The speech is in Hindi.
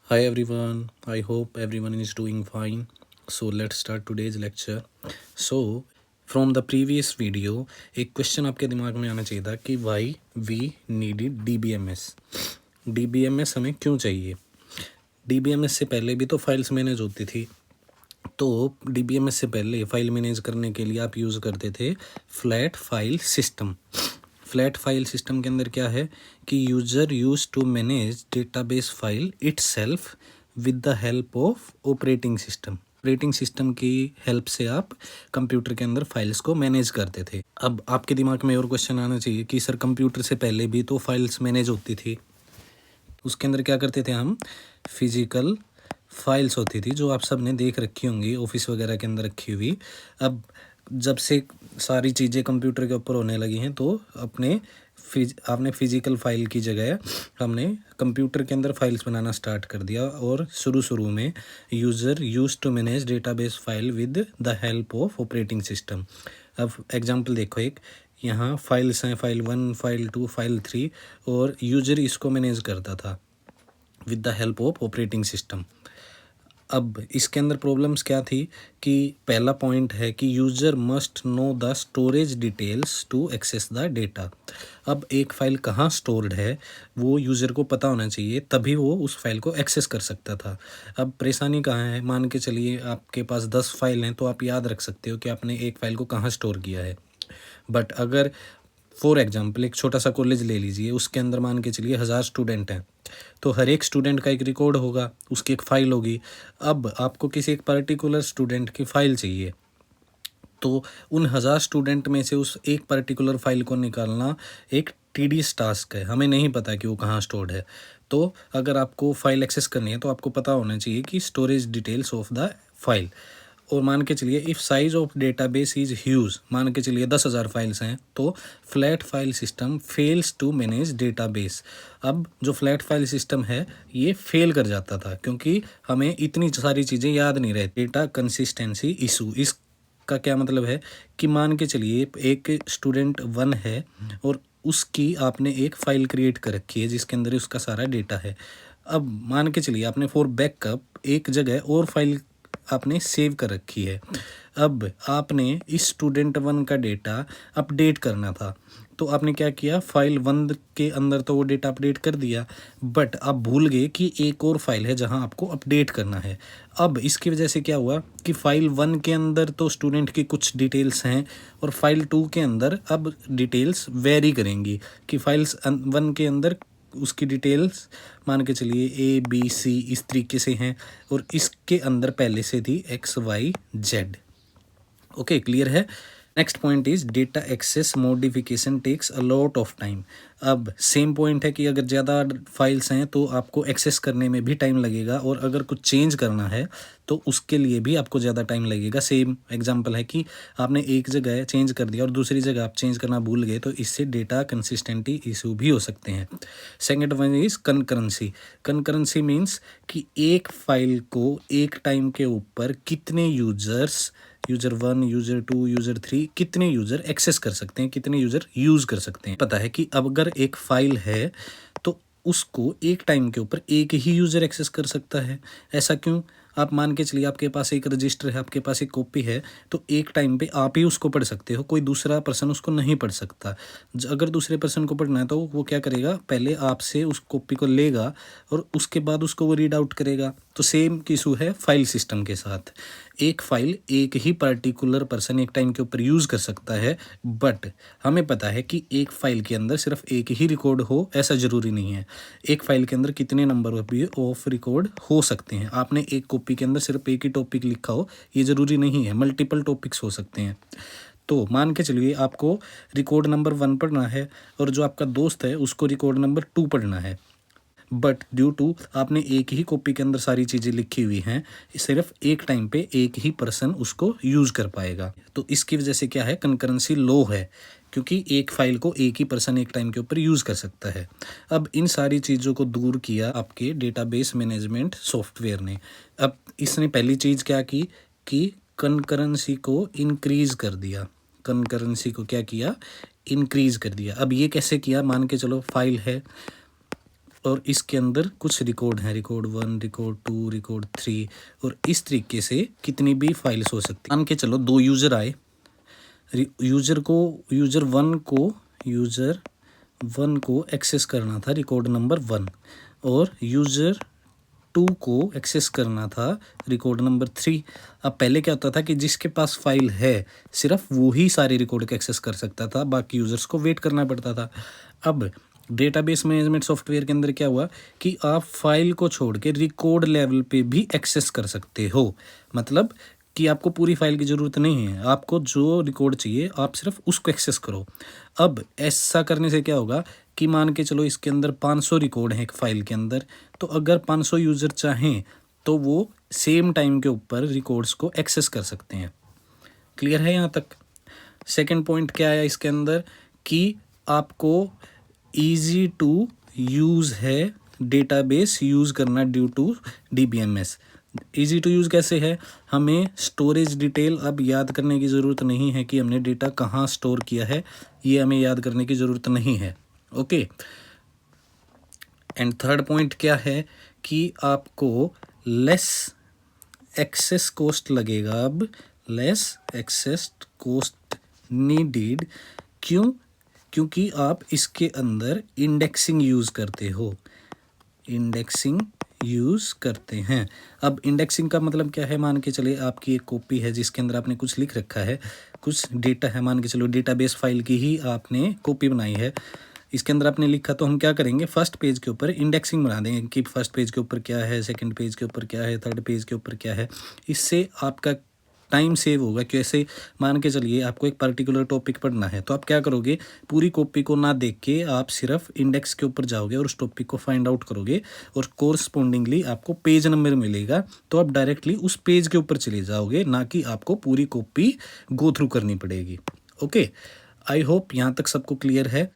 Hi everyone, I hope everyone is doing fine. So let's start today's lecture. So from the previous video, एक क्वेश्चन आपके दिमाग में आना चाहिए था कि why we needed DBMS. DBMS हमें क्यों चाहिए? DBMS से पहले भी तो फाइल्स मैनेज होती थी। तो DBMS से पहले फाइल मैनेज करने के लिए आप यूज़ करते थे flat file system. Flat file system के अंदर क्या है कि user used to manage database file itself with the help of operating system की हेल्प से आप कंप्यूटर के अंदर फाइल्स को मैनेज करते थे। अब आपके दिमाग में और क्वेश्चन आना चाहिए कि सर कंप्यूटर से पहले भी तो फाइल्स मैनेज होती थी, उसके अंदर क्या करते थे हम? फिजिकल फाइल्स होती थी जो आप सब ने देख रखी होंगी ऑफिस वगैरह के अंदर रखी हुई। अब जब से सारी चीज़ें कंप्यूटर के ऊपर होने लगी हैं तो आपने फिजिकल फाइल की जगह हमने कंप्यूटर के अंदर फाइल्स बनाना स्टार्ट कर दिया। और शुरू में user used to manage database file with the help of operating system. अब एग्जांपल देखो, एक यहाँ फाइल्स हैं, फाइल 1, फाइल 2, फाइल 3, और यूजर इसको मैनेज करता था with the help of operating system. अब इसके अंदर प्रॉब्लम्स क्या थी कि पहला पॉइंट है कि user must know the storage details to access the data. अब एक फ़ाइल कहाँ स्टोर्ड है वो यूज़र को पता होना चाहिए, तभी वो उस फाइल को एक्सेस कर सकता था। अब परेशानी कहाँ है? मान के चलिए आपके पास 10 फाइल हैं तो आप याद रख सकते हो कि आपने एक फ़ाइल को कहाँ स्टोर किया है। बट अगर फॉर एग्जाम्पल एक छोटा सा कॉलेज ले लीजिए, उसके अंदर मान के चलिए 1000 स्टूडेंट हैं, तो हर एक स्टूडेंट का एक रिकॉर्ड होगा, उसकी एक फ़ाइल होगी। अब आपको किसी एक पर्टिकुलर स्टूडेंट की फ़ाइल चाहिए, तो उन 1000 स्टूडेंट में से उस एक पर्टिकुलर फाइल को निकालना एक टीडियस टास्क है। हमें नहीं पता कि वो कहाँ स्टोर्ड है। तो अगर आपको फाइल एक्सेस करनी है तो आपको पता होना चाहिए कि storage details of the file. और मान के चलिए if size of database is huge, मान के चलिए 10,000 फाइल्स हैं, तो flat file system fails to manage database. अब जो फ्लैट फाइल सिस्टम है ये फेल कर जाता था क्योंकि हमें इतनी सारी चीज़ें याद नहीं रहती। डेटा कंसिस्टेंसी इशू, इस का क्या मतलब है कि मान के चलिए एक स्टूडेंट 1 है और उसकी आपने एक फ़ाइल क्रिएट कर रखी है जिसके अंदर उसका सारा डेटा है। अब मान के चलिए आपने फॉर बैकअप एक जगह और फाइल आपने सेव कर रखी है। अब आपने इस स्टूडेंट 1 का डेटा अपडेट करना था, तो आपने क्या किया, फाइल 1 के अंदर तो वो डेटा अपडेट कर दिया, बट आप भूल गए कि एक और फाइल है जहां आपको अपडेट करना है। अब इसकी वजह से क्या हुआ कि फाइल 1 के अंदर तो स्टूडेंट की कुछ डिटेल्स हैं और फाइल 2 के अंदर अब डिटेल्स वेरी करेंगी कि फाइल्स 1 के अंदर उसकी डिटेल्स मान के चलिए ABC इस तरीके से हैं और इसके अंदर पहले से थी XYZ। ओके, क्लियर है? Next point is data access modification takes a lot of time. अब सेम पॉइंट है कि अगर ज़्यादा फाइल्स हैं तो आपको एक्सेस करने में भी टाइम लगेगा, और अगर कुछ चेंज करना है तो उसके लिए भी आपको ज़्यादा टाइम लगेगा। सेम एग्जांपल है कि आपने एक जगह चेंज कर दिया और दूसरी जगह आप चेंज करना भूल गए, तो इससे डेटा कंसिस्टेंटी इशू भी हो सकते हैं। Second one is concurrency. Concurrency means कि एक फाइल को एक टाइम के ऊपर कितने यूजर्स, यूज़र 1, यूज़र 2, यूज़र 3, कितने यूज़र एक्सेस कर सकते हैं, कितने यूज़र यूज़ कर सकते हैं। पता है कि अब अगर एक फ़ाइल है तो उसको एक टाइम के ऊपर एक ही यूज़र एक्सेस कर सकता है। ऐसा क्यों? आप मान के चलिए आपके पास एक रजिस्टर है, आपके पास एक कॉपी है, तो एक टाइम पे आप ही उसको पढ़ सकते हो, कोई दूसरा पर्सन उसको नहीं पढ़ सकता। अगर दूसरे पर्सन को पढ़ना है तो वो क्या करेगा, पहले आपसे उस कॉपी को लेगा और उसके बाद उसको वो रीड आउट करेगा। तो सेम इशू है फाइल सिस्टम के साथ। एक फाइल एक ही पर्टिकुलर पर्सन एक टाइम के ऊपर यूज़ कर सकता है, बट हमें पता है कि एक फाइल के अंदर सिर्फ एक ही रिकॉर्ड हो ऐसा ज़रूरी नहीं है। एक फाइल के अंदर कितने नंबर भी ऑफ रिकॉर्ड हो सकते हैं। आपने एक कॉपी के अंदर सिर्फ एक ही टॉपिक लिखा हो ये ज़रूरी नहीं है, मल्टीपल टॉपिक्स हो सकते हैं। तो मान के चलिए आपको रिकॉर्ड नंबर 1 पढ़ना है और जो आपका दोस्त है उसको रिकॉर्ड नंबर 2 पढ़ना है, बट ड्यू टू आपने एक ही कॉपी के अंदर सारी चीज़ें लिखी हुई हैं, सिर्फ एक टाइम पे एक ही पर्सन उसको यूज़ कर पाएगा। तो इसकी वजह से क्या है, कंकरेंसी लो है, क्योंकि एक फाइल को एक ही पर्सन एक टाइम के ऊपर यूज़ कर सकता है। अब इन सारी चीज़ों को दूर किया आपके डेटाबेस मैनेजमेंट सॉफ्टवेयर ने। अब इसने पहली चीज़ क्या की कि कंकरेंसी को इंक्रीज़ कर दिया। कंकरेंसी को क्या किया, इंक्रीज़ कर दिया। अब ये कैसे किया, मान के चलो फाइल है और इसके अंदर कुछ रिकॉर्ड हैं, रिकॉर्ड 1, रिकॉर्ड 2, रिकॉर्ड 3, और इस तरीके से कितनी भी फाइल्स हो सकती है। मान के चलो 2 यूज़र आए, यूज़र वन को एक्सेस करना था रिकॉर्ड नंबर 1, और यूज़र 2 को एक्सेस करना था रिकॉर्ड नंबर 3। अब पहले क्या होता था कि जिसके पास फाइल है सिर्फ वो ही सारे रिकॉर्ड को एक्सेस कर सकता था, बाकी यूज़र्स को वेट करना पड़ता था। अब डेटाबेस मैनेजमेंट सॉफ्टवेयर के अंदर क्या हुआ कि आप फाइल को छोड़ के रिकॉर्ड लेवल पे भी एक्सेस कर सकते हो, मतलब कि आपको पूरी फाइल की ज़रूरत नहीं है, आपको जो रिकॉर्ड चाहिए आप सिर्फ उसको एक्सेस करो। अब ऐसा करने से क्या होगा कि मान के चलो इसके अंदर 500 रिकॉर्ड हैं एक फ़ाइल के अंदर, तो अगर 500 यूज़र चाहें तो वो सेम टाइम के ऊपर रिकॉर्ड्स को एक्सेस कर सकते हैं। क्लियर है यहाँ तक? सेकंड पॉइंट क्या आया इसके अंदर कि आपको ईजी टू यूज़ है डेटाबेस यूज़ करना due to DBMS। Easy to use कैसे है, हमें स्टोरेज डिटेल अब याद करने की ज़रूरत नहीं है कि हमने डेटा कहाँ स्टोर किया है, ये हमें याद करने की ज़रूरत नहीं है। ओके, एंड थर्ड पॉइंट क्या है कि आपको लेस एक्सेस कॉस्ट लगेगा, अब लेस एक्सेस कॉस्ट नीडेड। क्यों? क्योंकि आप इसके अंदर इंडेक्सिंग यूज़ करते हो, इंडेक्सिंग यूज़ करते हैं। अब इंडेक्सिंग का मतलब क्या है, मान के चलिए आपकी एक कॉपी है जिसके अंदर आपने कुछ लिख रखा है, कुछ डेटा है, मान के चलो डेटाबेस फाइल की ही आपने कॉपी बनाई है, इसके अंदर आपने लिखा, तो हम क्या करेंगे फर्स्ट पेज के ऊपर इंडेक्सिंग बना देंगे कि फर्स्ट पेज के ऊपर क्या है, सेकंड पेज के ऊपर क्या है, थर्ड पेज के ऊपर क्या है। इससे आपका टाइम सेव होगा। कैसे? मान के चलिए आपको एक पर्टिकुलर टॉपिक पढ़ना है, तो आप क्या करोगे, पूरी कॉपी को ना देख के आप सिर्फ इंडेक्स के ऊपर जाओगे और उस टॉपिक को फाइंड आउट करोगे और कोरस्पोंडिंगली आपको पेज नंबर मिलेगा, तो आप डायरेक्टली उस पेज के ऊपर चले जाओगे, ना कि आपको पूरी कॉपी गो थ्रू करनी पड़ेगी। ओके, आई होप यहाँ तक सबको क्लियर है।